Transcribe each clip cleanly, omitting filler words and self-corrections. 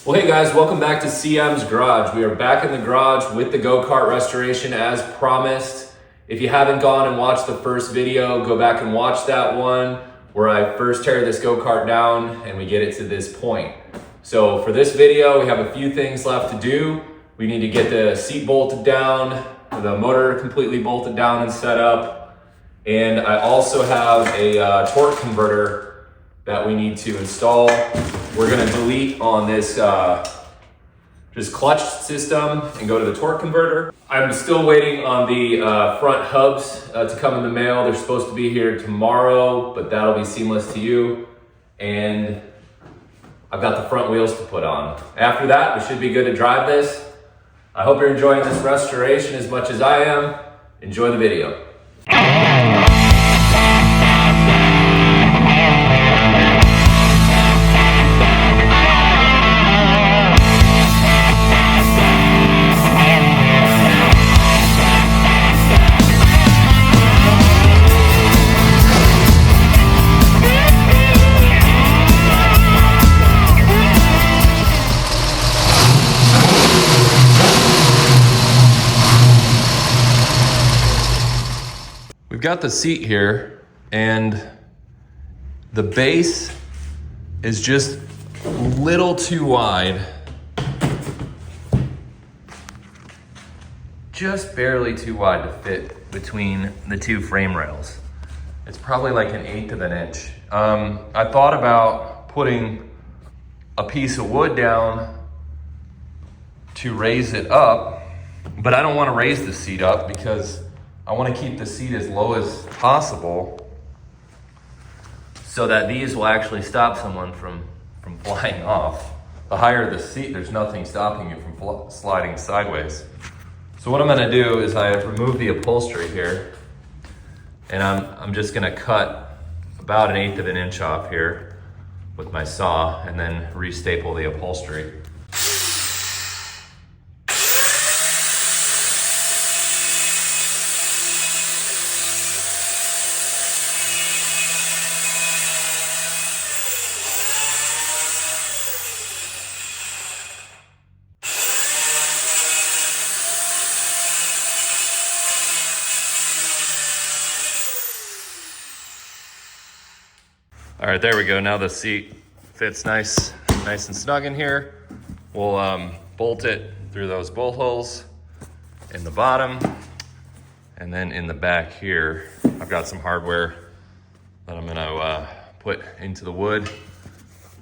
Well, hey guys, welcome back to CM's Garage. We are back in the garage with the go-kart restoration as promised. If you haven't gone and watched the first video, go back and watch that one where I first tear this go-kart down and we get it to this point. So for this video, we have a few things left to do. We need to get the seat bolted down, the motor completely bolted down and set up. And I also have a torque converter that we need to install. We're gonna delete on this just clutch system and go to the torque converter. I'm still waiting on the front hubs to come in the mail. They're supposed to be here tomorrow, but that'll be seamless to you. And I've got the front wheels to put on. After that, we should be good to drive this. I hope you're enjoying this restoration as much as I am. Enjoy the video. We've got the seat here and the base is just a little too wide. Just barely too wide to fit between the two frame rails. It's probably like 1/8 of an inch. I thought about putting a piece of wood down to raise it up, but I don't want to raise the seat up because I want to keep the seat as low as possible so that these will actually stop someone from flying off. The higher the seat, there's nothing stopping you from sliding sideways. So what I'm going to do is I remove the upholstery here, and I'm just going to cut about 1/8 of an inch off here with my saw and then restaple the upholstery. All right, there we go. Now the seat fits nice and snug in here. We'll bolt it through those bolt holes in the bottom. And then in the back here, I've got some hardware that I'm gonna put into the wood.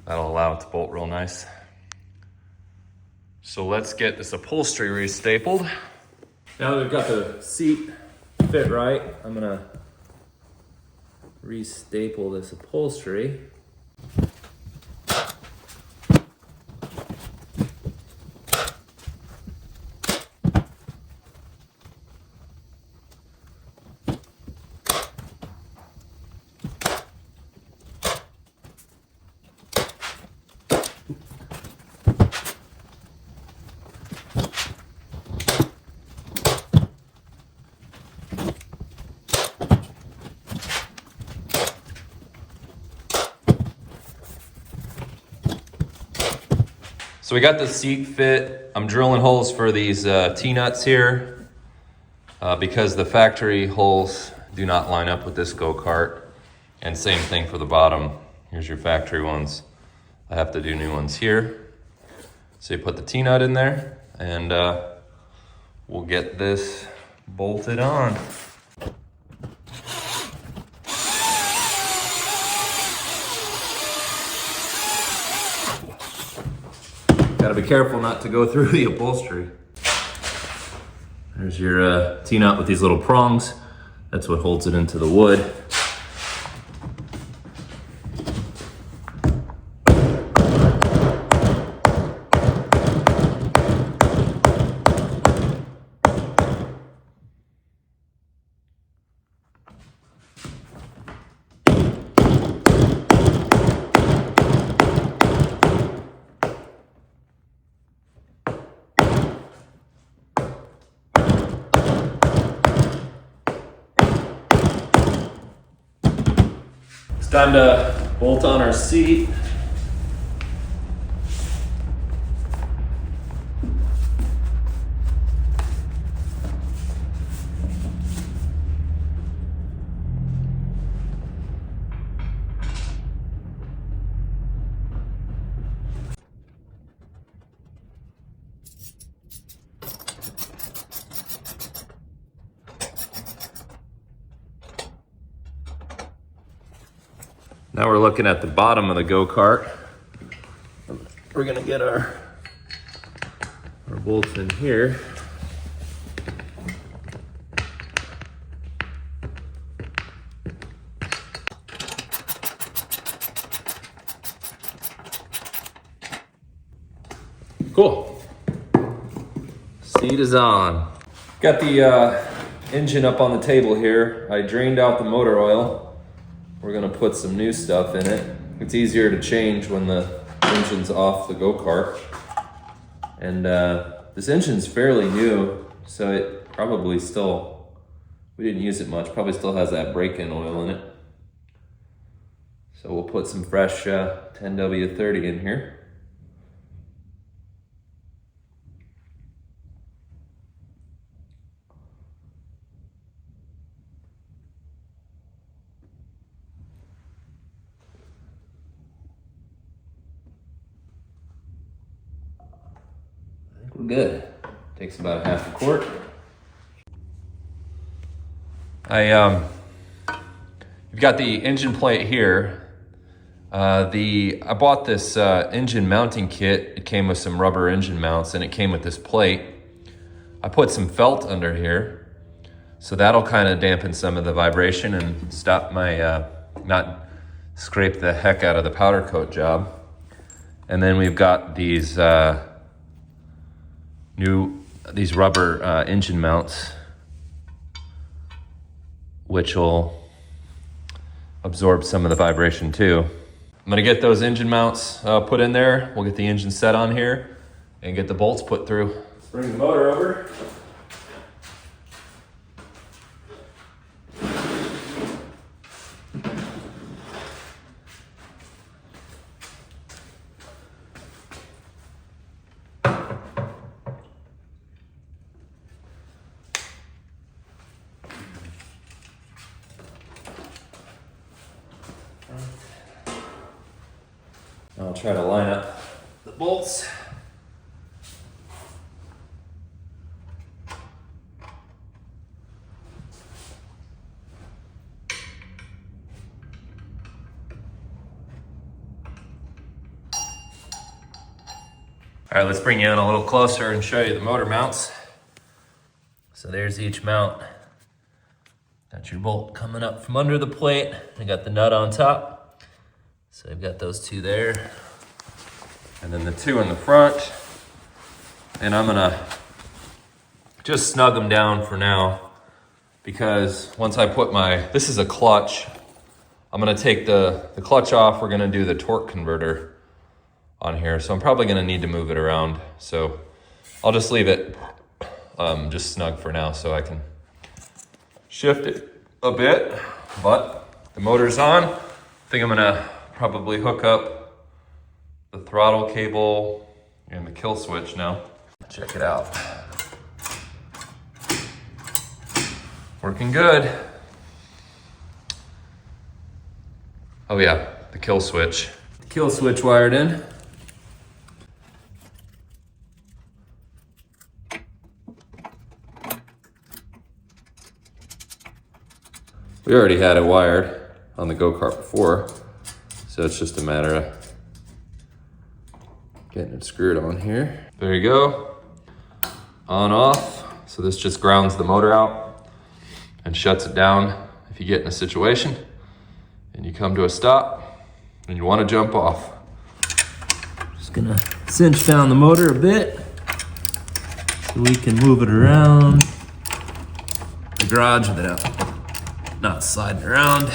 That'll allow it to bolt real nice. So let's get this upholstery restapled. Now that we've got the seat fit right, I'm gonna restaple this upholstery. So we got the seat fit. I'm drilling holes for these T-nuts here because the factory holes do not line up with this go-kart. And same thing for the bottom. Here's your factory ones. I have to do new ones here. So you put the T-nut in there and we'll get this bolted on. Gotta be careful not to go through the upholstery. There's your T-nut with these little prongs. That's what holds it into the wood. It's time to bolt on our seat. Now we're looking at the bottom of the go-kart. We're gonna get our bolts in here. Cool. Seat is on. Got the engine up on the table here. I drained out the motor oil. We're gonna put some new stuff in it. It's easier to change when the engine's off the go-kart. And this engine's fairly new, so it probably still, we didn't use it much, probably still has that break-in oil in it. So we'll put some fresh 10W30 in here. We're good. Takes about a half a quart. You've got the engine plate here. I bought this engine mounting kit. It came with some rubber engine mounts and it came with this plate. I put some felt under here, so that'll kind of dampen some of the vibration and stop my, not scrape the heck out of the powder coat job. And then we've got these these rubber engine mounts, which will absorb some of the vibration too. I'm gonna get those engine mounts put in there. We'll get the engine set on here and get the bolts put through. Let's bring the motor over. I'll try to line up the bolts. All right, let's bring you in a little closer and show you the motor mounts. So there's each mount. Got your bolt coming up from under the plate. I got the nut on top. So I've got those two there. And then the two in the front. And I'm gonna just snug them down for now, because once I put this is a clutch. I'm gonna take the clutch off. We're gonna do the torque converter on here. So I'm probably gonna need to move it around. So I'll just leave it just snug for now so I can shift it a bit. But the motor's on. I think I'm gonna probably hook up the throttle cable and the kill switch now. Check it out. Working good. Oh yeah, the kill switch. The kill switch wired in. We already had it wired on the go-kart before, so it's just a matter of getting it screwed on here. There you go, on off. So this just grounds the motor out and shuts it down if you get in a situation and you come to a stop and you want to jump off. Just gonna cinch down the motor a bit so we can move it around the garage without not sliding around.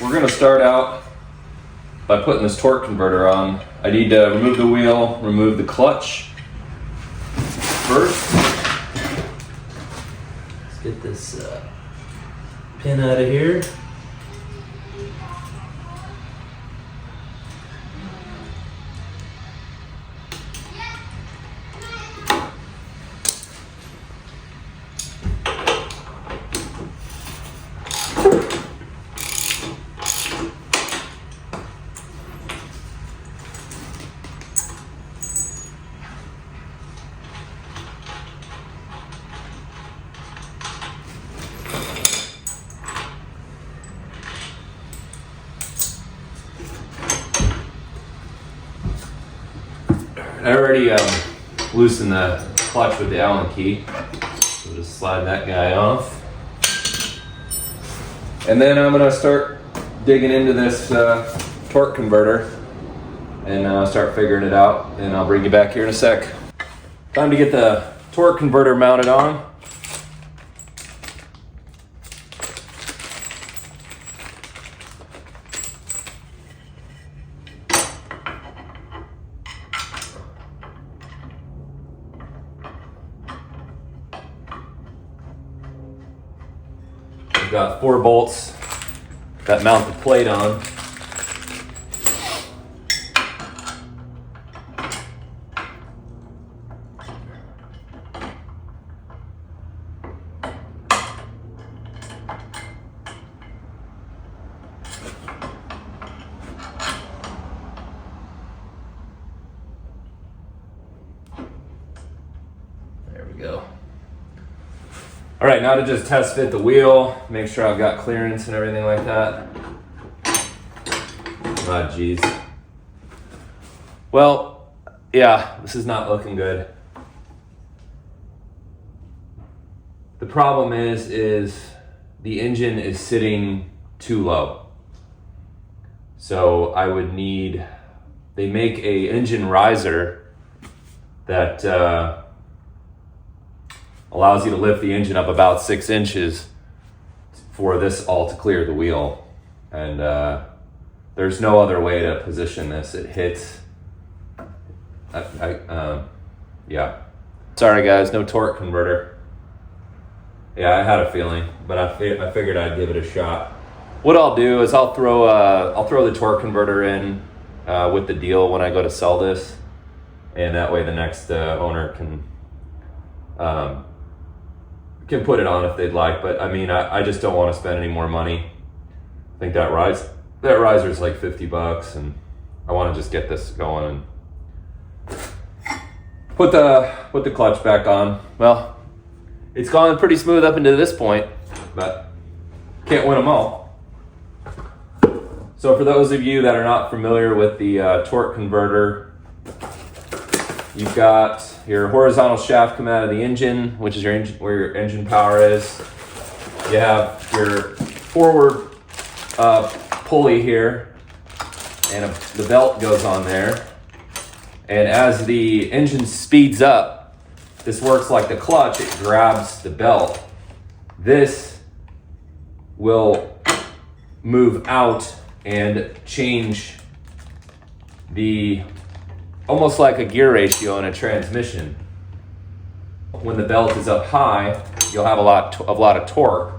We're gonna start out by putting this torque converter on. I need to remove the wheel, remove the clutch first. Let's get get this pin out of here. I already loosened the clutch with the Allen key. So just slide that guy off. And then I'm gonna start digging into this torque converter and start figuring it out. And I'll bring you back here in a sec. Time to get the torque converter mounted on. We've got 4 bolts that mount the plate on. There we go. All right, now to just test fit the wheel, make sure I've got clearance and everything like that. Oh, geez. Well, yeah, this is not looking good. The problem is the engine is sitting too low. So I would need, they make a engine riser that allows you to lift the engine up about 6 inches for this all to clear the wheel. And there's no other way to position this. It hits, yeah. Sorry guys, no torque converter. Yeah, I had a feeling, but I figured I'd give it a shot. What I'll do is I'll throw the torque converter in with the deal when I go to sell this, and that way the next owner can put it on if they'd like. But I mean, I just don't want to spend any more money. I think that riser is like $50, and I want to just get this going and put the clutch back on. Well, it's gone pretty smooth up into this point, but can't win them all. So for those of you that are not familiar with the torque converter, you've got your horizontal shaft come out of the engine, which is where your engine power is. You have your forward pulley here, and the belt goes on there. And as the engine speeds up, this works like the clutch, it grabs the belt. This will move out and change almost like a gear ratio in a transmission. When the belt is up high, you'll have a lot of torque.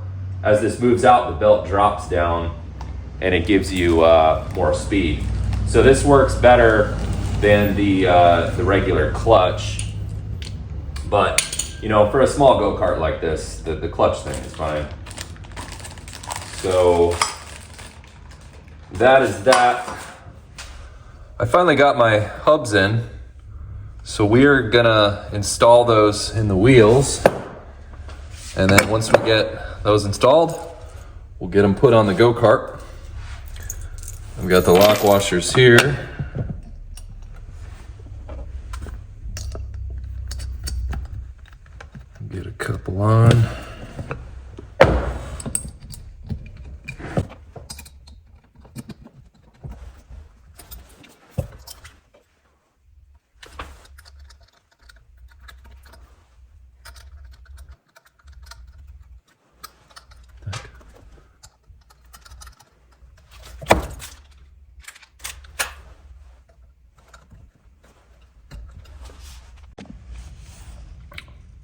As this moves out, the belt drops down and it gives you more speed. So this works better than the regular clutch. But, you know, for a small go-kart like this, the clutch thing is fine. So that is that. I finally got my hubs in, so we're gonna install those in the wheels, and then once we get those installed, we'll get them put on the go-kart. We've got the lock washers here. Get a couple on.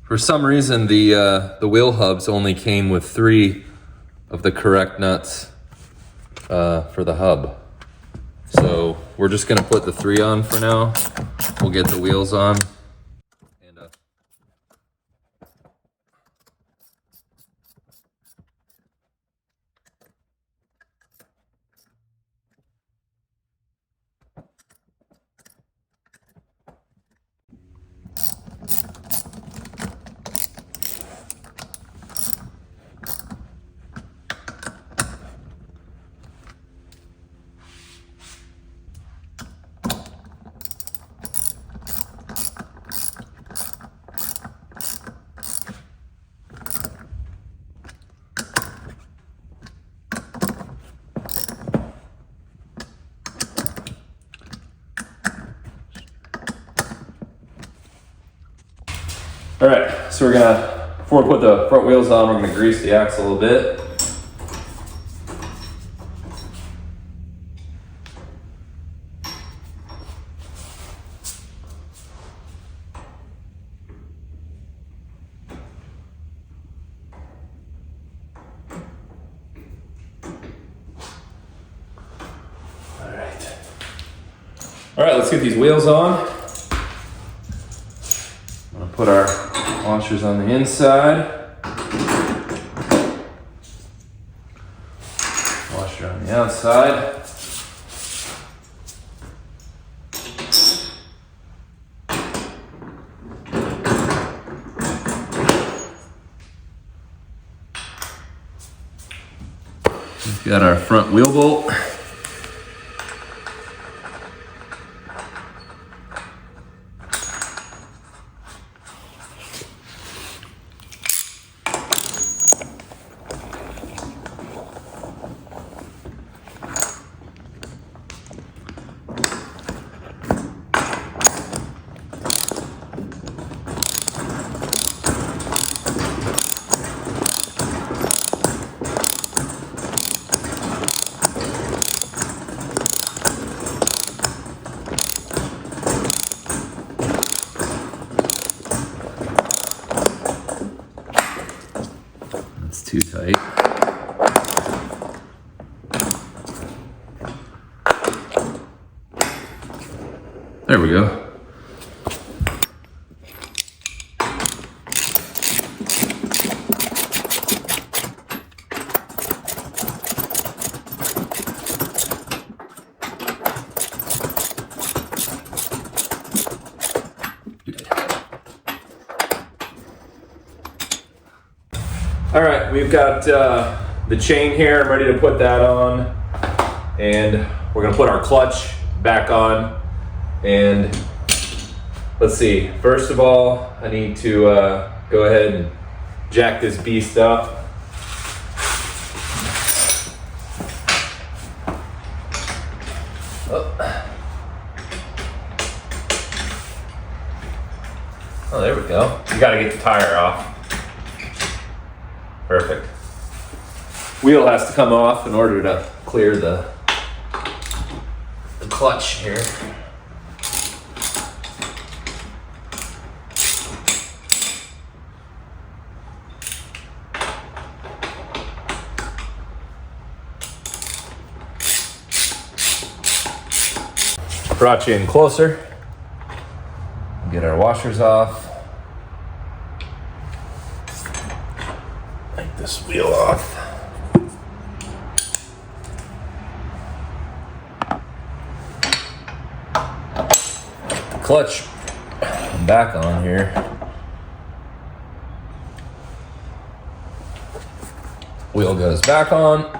For some reason, the wheel hubs only came with 3 of the correct nuts for the hub. So we're just gonna put the 3 on for now. We'll get the wheels on. And, All right, so before we put the front wheels on, we're gonna grease the axle a little bit. All right, let's get these wheels on. I'm gonna put our washers on the inside. Washer on the outside. We've got our front wheel bolt. Too tight. There we go. All right, we've got the chain here. I'm ready to put that on, and we're gonna put our clutch back on. And let's see, first of all, I need to go ahead and jack this beast up. Oh, there we go. You gotta get the tire off. Perfect. Wheel has to come off in order to clear the clutch here. Brought you in closer. Get our washers off. Take this wheel off. The clutch back on here. Wheel goes back on.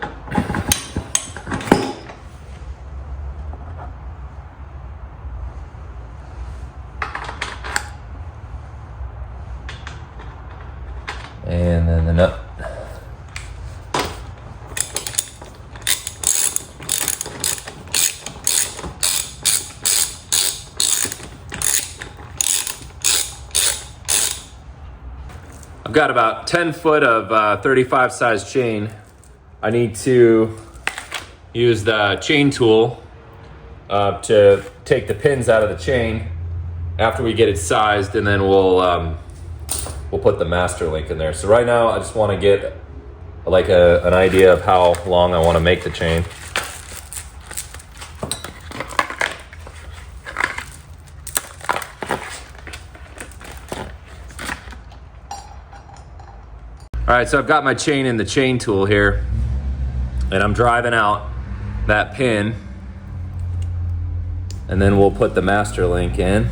And then the nut. I've got about 10 foot of 35 size chain. I need to use the chain tool to take the pins out of the chain after we get it sized, and then we'll we'll put the master link in there. So right now I just want to get like an idea of how long I want to make the chain. All right, so I've got my chain in the chain tool here, and I'm driving out that pin, and then we'll put the master link in.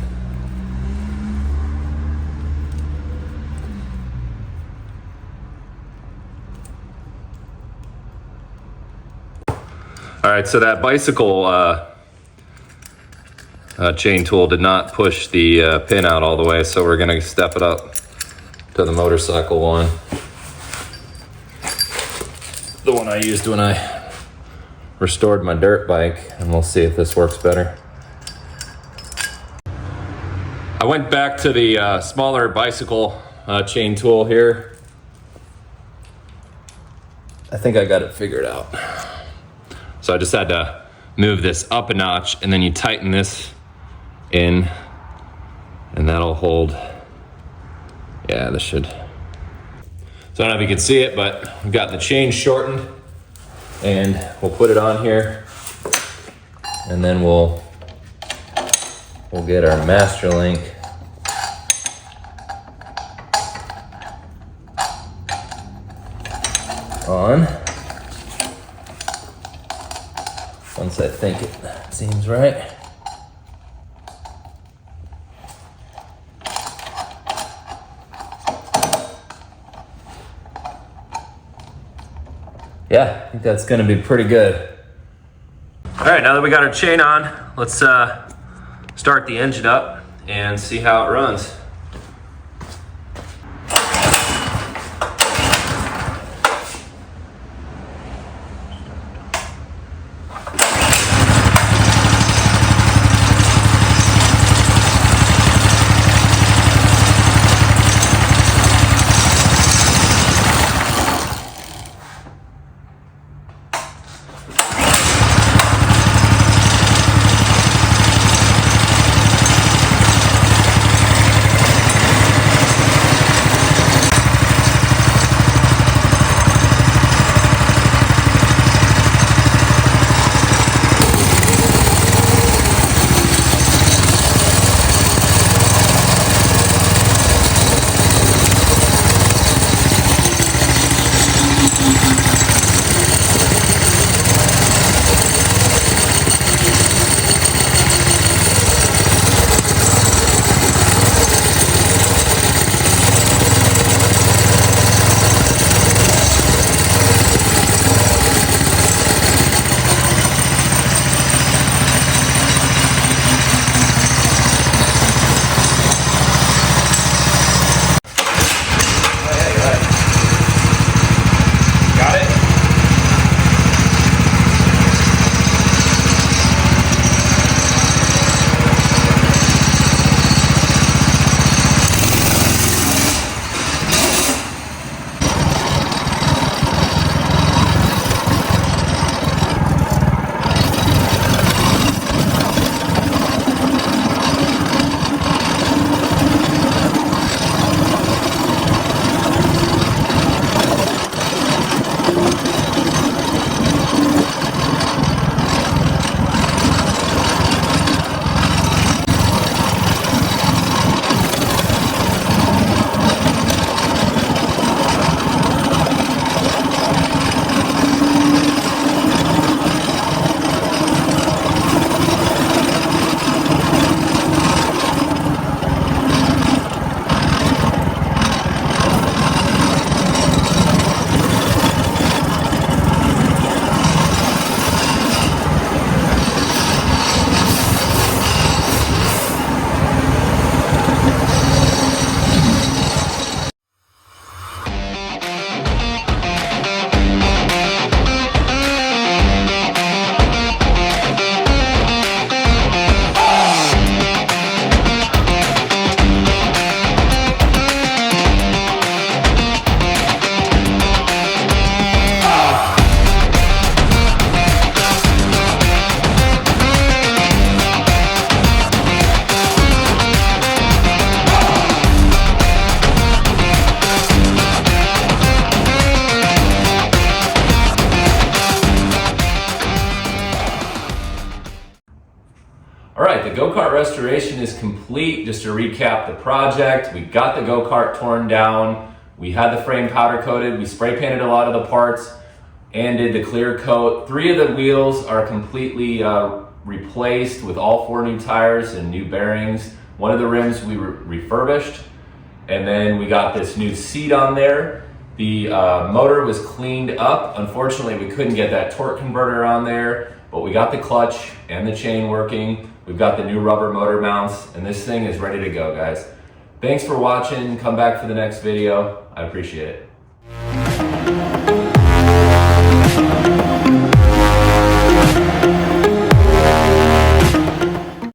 All right, so that bicycle chain tool did not push the pin out all the way, so we're gonna step it up to the motorcycle one. The one I used when I restored my dirt bike, and we'll see if this works better. I went back to the smaller bicycle chain tool here. I think I got it figured out. So I just had to move this up a notch, and then you tighten this in, and that'll hold. Yeah, this should. So I don't know if you can see it, but we've got the chain shortened, and we'll put it on here, and then we'll get our master link on. Once I think it seems right. Yeah, I think that's gonna be pretty good. All right, now that we got our chain on, let's start the engine up and see how it runs. All right, the go-kart restoration is complete. Just to recap the project, we got the go-kart torn down. We had the frame powder coated. We spray painted a lot of the parts and did the clear coat. 3 of the wheels are completely replaced with all 4 new tires and new bearings. One of the rims we refurbished. And then we got this new seat on there. The motor was cleaned up. Unfortunately, we couldn't get that torque converter on there, but we got the clutch and the chain working. We've got the new rubber motor mounts, and this thing is ready to go, guys. Thanks for watching. Come back for the next video. I appreciate it.